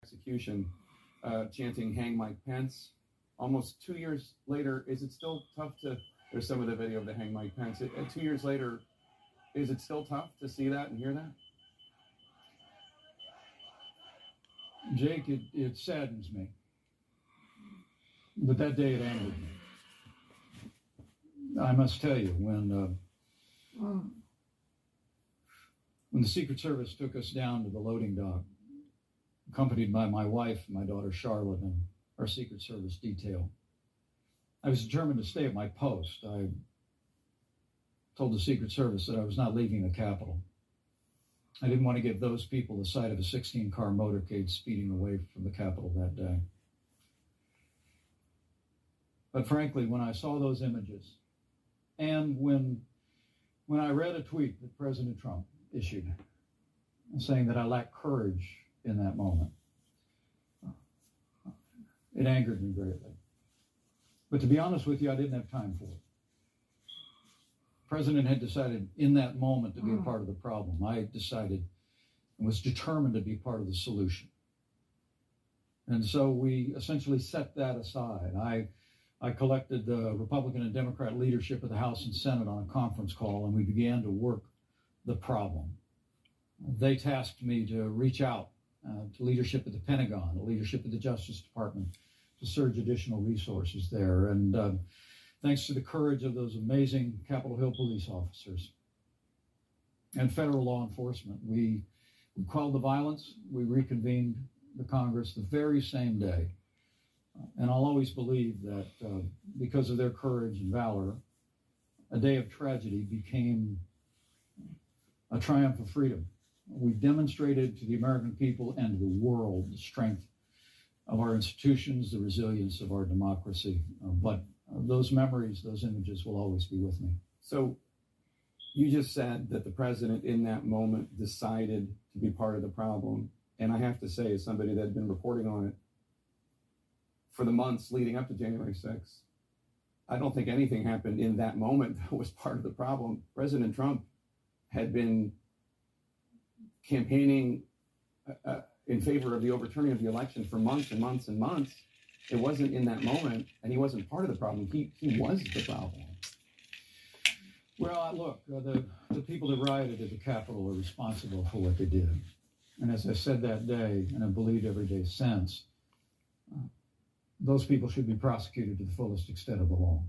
execution, chanting "Hang Mike Pence." Almost 2 years later, is it still tough to? There's some of the video of the "Hang Mike Pence." 2 years later, is it still tough to see that and hear that? Jake, it saddens me. But that day it angered me. I must tell you, when the Secret Service took us down to the loading dock, accompanied by my wife, my daughter Charlotte, and our Secret Service detail, I was determined to stay at my post. I told the Secret Service that I was not leaving the Capitol. I didn't want to give those people the sight of a 16-car motorcade speeding away from the Capitol that day. But frankly, when I saw those images, and when I read a tweet that President Trump issued saying that I lacked courage in that moment, it angered me greatly. But to be honest with you, I didn't have time for it. The president had decided in that moment to be a part of the problem. I decided and was determined to be part of the solution. And so we essentially set that aside. I collected the Republican and Democrat leadership of the House and Senate on a conference call, and we began to work the problem. They tasked me to reach out to leadership at the Pentagon, the leadership of the Justice Department, to surge additional resources there. And thanks to the courage of those amazing Capitol Hill police officers and federal law enforcement, we quelled the violence. We reconvened the Congress the very same day. And I'll always believe that because of their courage and valor, a day of tragedy became a triumph of freedom. We demonstrated to the American people and to the world the strength of our institutions, the resilience of our democracy. But those memories, those images will always be with me. So you just said that the president in that moment decided to be part of the problem. And I have to say, as somebody that had been reporting on it for the months leading up to January 6th, I don't think anything happened in that moment that was part of the problem. President Trump had been campaigning in favor of the overturning of the election for months and months and months. It wasn't in that moment, and he wasn't part of the problem. He was the problem. Well, look, the people that rioted at the Capitol are responsible for what they did. And as I said that day, and I've believed every day since, those people should be prosecuted to the fullest extent of the law.